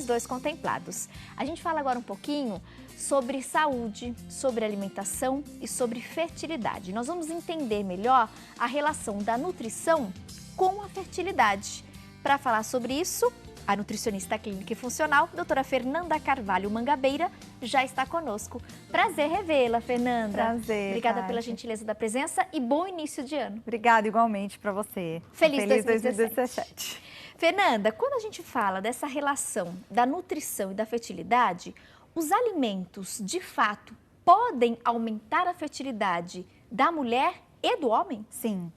Dois contemplados. A gente fala agora um pouquinho sobre saúde, sobre alimentação e sobre fertilidade. Nós vamos entender melhor a relação da nutrição com a fertilidade. Para falar sobre isso, a nutricionista clínica e funcional, doutora Fernanda Carvalho Mangabeira, já está conosco. Prazer revê-la, Fernanda. Prazer, Obrigada Tati. Pela gentileza da presença e bom início de ano. Obrigada igualmente para você. Feliz 2017. Fernanda, quando a gente fala dessa relação da nutrição e da fertilidade, os alimentos, de fato, podem aumentar a fertilidade da mulher e do homem? Sim.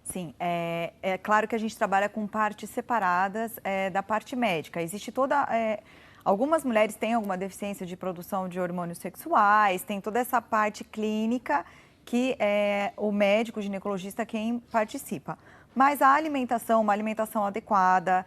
Sim, é claro que a gente trabalha com partes separadas da parte médica. Existe toda... algumas mulheres têm alguma deficiência de produção de hormônios sexuais, tem toda essa parte clínica que é o médico, o ginecologista, quem participa. Mas a alimentação, uma alimentação adequada,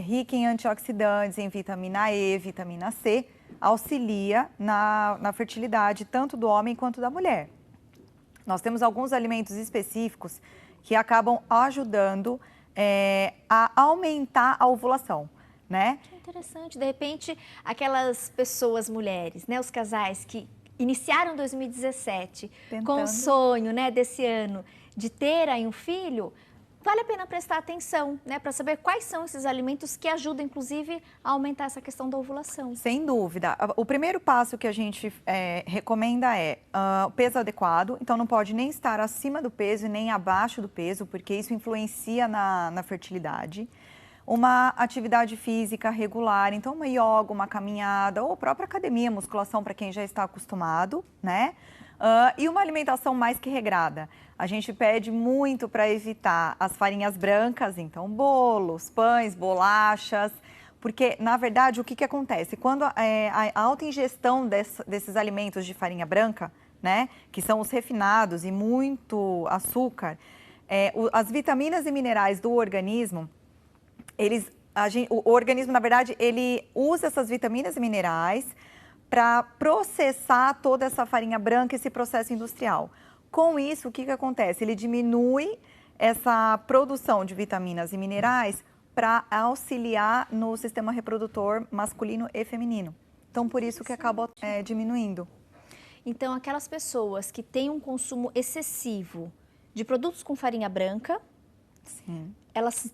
rica em antioxidantes, em vitamina E, vitamina C, auxilia na fertilidade tanto do homem quanto da mulher. Nós temos alguns alimentos específicos que acabam ajudando a aumentar a ovulação, né? Que interessante, de repente, aquelas pessoas, mulheres, né, os casais que iniciaram 2017 com o sonho, né, desse ano de ter aí um filho, vale a pena prestar atenção, né, para saber quais são esses alimentos que ajudam, inclusive, a aumentar essa questão da ovulação. Sem dúvida. O primeiro passo que a gente recomenda é o peso adequado. Então, não pode nem estar acima do peso e nem abaixo do peso, porque isso influencia na fertilidade. Uma atividade física regular, então uma yoga, uma caminhada ou a própria academia, musculação para quem já está acostumado, né? E uma alimentação mais que regrada. A gente pede muito para evitar as farinhas brancas, então bolos, pães, bolachas, porque na verdade o que acontece? Quando a alta ingestão desses alimentos de farinha branca, né, que são os refinados e muito açúcar, as vitaminas e minerais do organismo, o organismo na verdade ele usa essas vitaminas e minerais para processar toda essa farinha branca, esse processo industrial. Com isso, o que acontece? Ele diminui essa produção de vitaminas e minerais para auxiliar no sistema reprodutor masculino e feminino. Então, por isso que acaba diminuindo. Então, aquelas pessoas que têm um consumo excessivo de produtos com farinha branca, sim, elas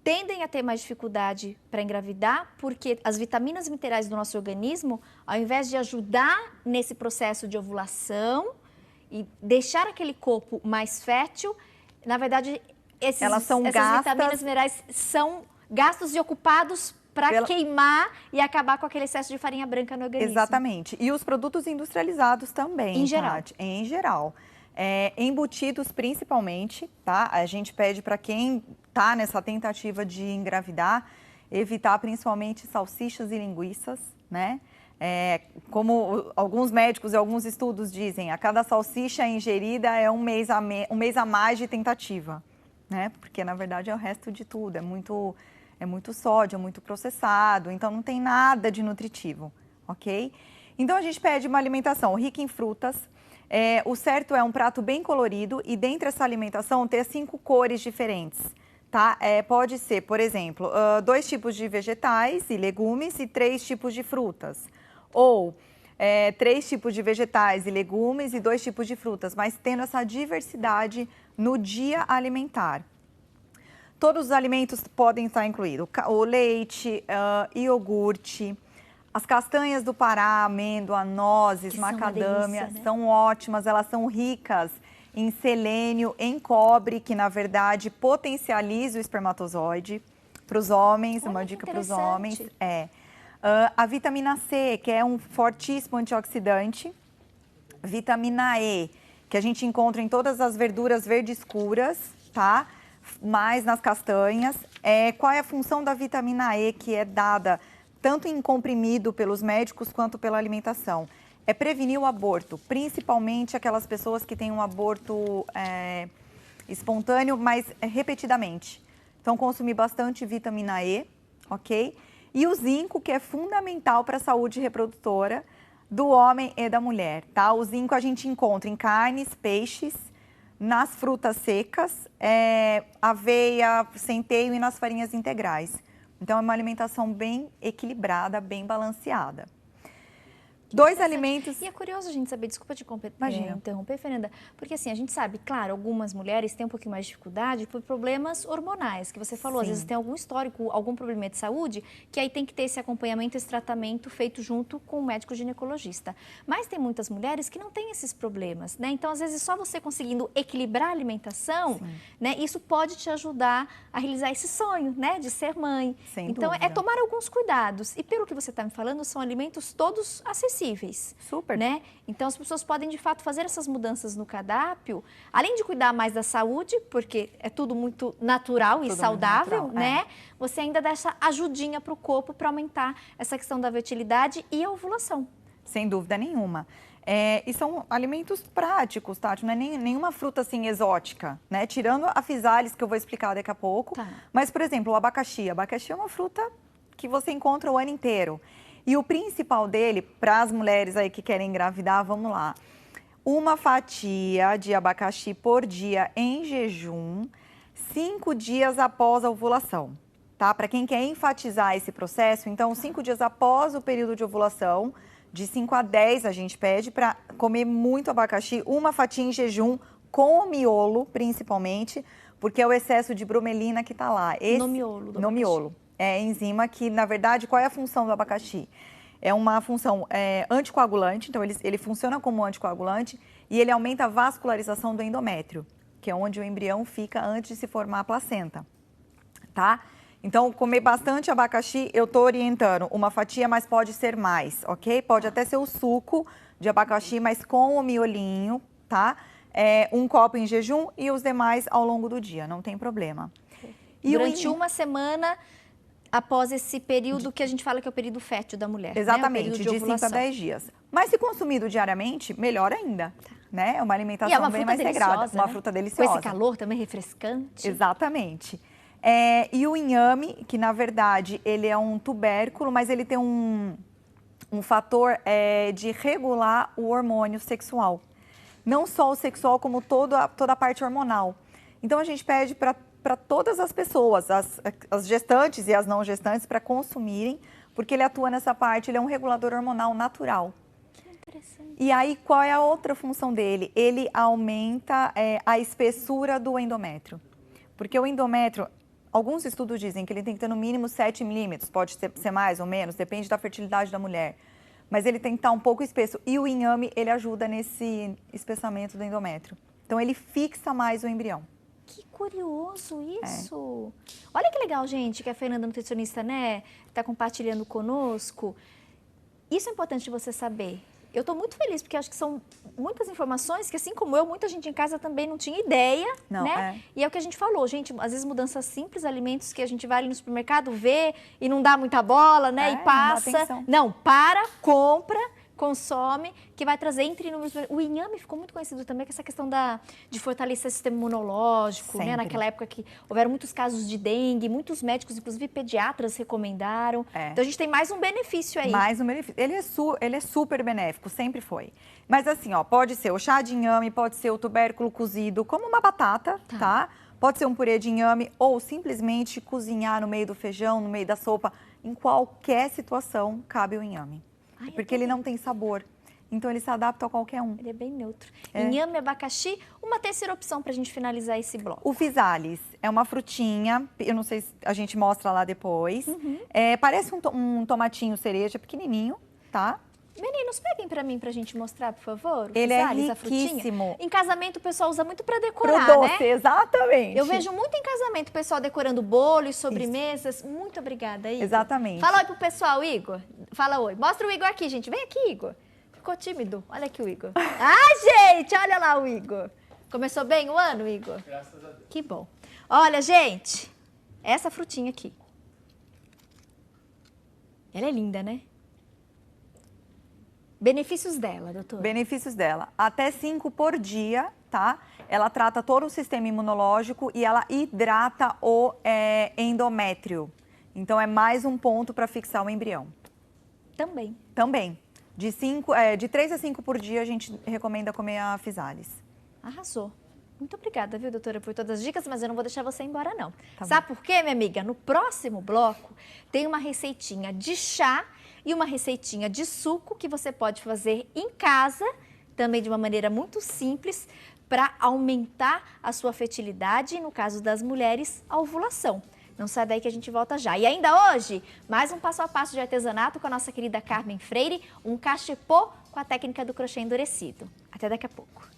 tendem a ter mais dificuldade para engravidar, porque as vitaminas e minerais do nosso organismo, ao invés de ajudar nesse processo de ovulação e deixar aquele corpo mais fértil, na verdade, essas vitaminas e minerais são gastos e ocupados para queimar e acabar com aquele excesso de farinha branca no organismo. Exatamente. E os produtos industrializados também, em geral. Tati, em geral. Embutidos principalmente, tá? A gente pede para quem está nessa tentativa de engravidar, evitar principalmente salsichas e linguiças, né? Como alguns médicos e alguns estudos dizem, a cada salsicha ingerida é um mês a mais de tentativa, né? Porque na verdade é o resto de tudo, é muito sódio, é muito processado, então não tem nada de nutritivo, ok? Então a gente pede uma alimentação rica em frutas. O certo é um prato bem colorido e dentro dessa alimentação ter 5 cores diferentes, tá? Pode ser, por exemplo, 2 tipos de vegetais e legumes e 3 tipos de frutas. Ou 3 tipos de vegetais e legumes e 2 tipos de frutas, mas tendo essa diversidade no dia alimentar. Todos os alimentos podem estar incluídos, o leite, iogurte, as castanhas do Pará, amêndoa, nozes, macadâmia, delícia, né? São ótimas, elas são ricas em selênio, em cobre, que na verdade potencializa o espermatozoide para os homens, uma dica para os homens. A vitamina C, que é um fortíssimo antioxidante, vitamina E, que a gente encontra em todas as verduras verdes escuras, tá? Mais nas castanhas. Qual é a função da vitamina E que é dada tanto em comprimido pelos médicos quanto pela alimentação? É prevenir o aborto, principalmente aquelas pessoas que têm um aborto espontâneo, mas repetidamente. Então, consumir bastante vitamina E, ok? E o zinco, que é fundamental para a saúde reprodutora do homem e da mulher, tá? O zinco a gente encontra em carnes, peixes, nas frutas secas, aveia, centeio e nas farinhas integrais. Então, é uma alimentação bem equilibrada, bem balanceada. Dois alimentos... E é curioso a gente saber, desculpa te Imagina. interromper, Fernanda, porque assim, a gente sabe, claro, algumas mulheres têm um pouquinho mais de dificuldade por problemas hormonais, que você falou, às Sim. vezes tem algum histórico, algum problema de saúde, que aí tem que ter esse acompanhamento, esse tratamento feito junto com o médico ginecologista. Mas tem muitas mulheres que não têm esses problemas, né? Então, às vezes, só você conseguindo equilibrar a alimentação, né, isso pode te ajudar a realizar esse sonho, né, de ser mãe. Sem então, dúvida. é tomar alguns cuidados. E pelo que você está me falando, são alimentos todos acessíveis. Super. Né? Então, as pessoas podem, de fato, fazer essas mudanças no cardápio, além de cuidar mais da saúde, porque é tudo muito natural e saudável, natural, né? Você ainda dá essa ajudinha para o corpo para aumentar essa questão da fertilidade e a ovulação. Sem dúvida nenhuma. E são alimentos práticos, Tati, não é nenhuma fruta assim exótica, né? Tirando a physalis, que eu vou explicar daqui a pouco. Tá. Mas, por exemplo, o abacaxi. Abacaxi é uma fruta que você encontra o ano inteiro. E o principal dele, para as mulheres aí que querem engravidar, vamos lá. Uma fatia de abacaxi por dia em jejum, 5 dias após a ovulação, tá? Para quem quer enfatizar esse processo, então 5 dias após o período de ovulação, de 5 a 10 a gente pede para comer muito abacaxi, uma fatia em jejum com o miolo, principalmente, porque é o excesso de bromelina que está lá. No miolo do No abacaxi. miolo. É enzima que, na verdade, qual é a função do abacaxi? É uma função anticoagulante, então ele funciona como anticoagulante e ele aumenta a vascularização do endométrio, que é onde o embrião fica antes de se formar a placenta, tá? Então, comer bastante abacaxi, eu tô orientando uma fatia, mas pode ser mais, ok? Pode até ser o suco de abacaxi, mas com o miolinho, tá? Um copo em jejum e os demais ao longo do dia, não tem problema. E durante uma semana... Após esse período que a gente fala que é o período fértil da mulher. Exatamente, né? de 5 a 10 dias. Mas se consumido diariamente, melhor ainda. Né? É uma alimentação e é uma bem fruta mais regrada. né? Uma fruta deliciosa. Com esse calor também refrescante. Exatamente. E o inhame, que na verdade ele é um tubérculo, mas ele tem um fator de regular o hormônio sexual. Não só o sexual, como toda a parte hormonal. Então a gente pede para todas as pessoas, as gestantes e as não gestantes, para consumirem, porque ele atua nessa parte, ele é um regulador hormonal natural. Que interessante. E aí, qual é a outra função dele? Ele aumenta a espessura do endométrio. Porque o endométrio, alguns estudos dizem que ele tem que ter no mínimo 7 milímetros, pode ser mais ou menos, depende da fertilidade da mulher. Mas ele tem que estar um pouco espesso. E o inhame, ele ajuda nesse espessamento do endométrio. Então, ele fixa mais o embrião. Que curioso isso! Olha que legal, gente, que a Fernanda, nutricionista, né, está compartilhando conosco. Isso é importante de você saber. Eu estou muito feliz, porque acho que são muitas informações que, assim como eu, muita gente em casa também não tinha ideia, né? E é o que a gente falou, gente, às vezes mudanças simples, alimentos que a gente vai ali no supermercado, vê e não dá muita bola, né? E passa. Não, compra, consome, que vai trazer entre números. O inhame ficou muito conhecido também com essa questão de fortalecer o sistema imunológico, né? Naquela época que houveram muitos casos de dengue, muitos médicos, inclusive pediatras, recomendaram. Então a gente tem mais um benefício aí. Mais um benefício. Ele é super benéfico, sempre foi. Mas assim, ó, pode ser o chá de inhame, pode ser o tubérculo cozido, como uma batata, tá? Pode ser um purê de inhame ou simplesmente cozinhar no meio do feijão, no meio da sopa. Em qualquer situação, cabe o inhame. Porque ele não tem sabor. Então, ele se adapta a qualquer um. Ele é bem neutro. Inhame, abacaxi. Uma terceira opção para a gente finalizar esse bloco. O physalis é uma frutinha. Eu não sei se a gente mostra lá depois. Parece um tomatinho cereja pequenininho, tá? Meninos, peguem pra mim pra gente mostrar, por favor. Ele é riquíssimo. Em casamento o pessoal usa muito pra decorar, pro doce, né? Exatamente. Eu vejo muito em casamento o pessoal decorando bolos, sobremesas. Isso. Muito obrigada, Igor. Exatamente. Fala oi pro pessoal, Igor. Fala oi. Mostra o Igor aqui, gente. Vem aqui, Igor. Ficou tímido. Olha aqui o Igor. Gente, olha lá o Igor. Começou bem o ano, Igor? Graças a Deus. Que bom. Olha, gente, essa frutinha aqui. Ela é linda, né? Benefícios dela, doutor? Benefícios dela. Até 5 por dia, tá? Ela trata todo o sistema imunológico e ela hidrata o endométrio. Então, é mais um ponto para fixar o embrião. Também. Também. De 3 a 5 por dia, a gente recomenda comer a physalis. Arrasou. Muito obrigada, viu, doutora, por todas as dicas, mas eu não vou deixar você embora, não. Tá Sabe por quê, minha amiga? No próximo bloco tem uma receitinha de chá e uma receitinha de suco que você pode fazer em casa, também de uma maneira muito simples, para aumentar a sua fertilidade e, no caso das mulheres, a ovulação. Não sai daí que a gente volta já. E ainda hoje, mais um passo a passo de artesanato com a nossa querida Carmen Freire, um cachepô com a técnica do crochê endurecido. Até daqui a pouco.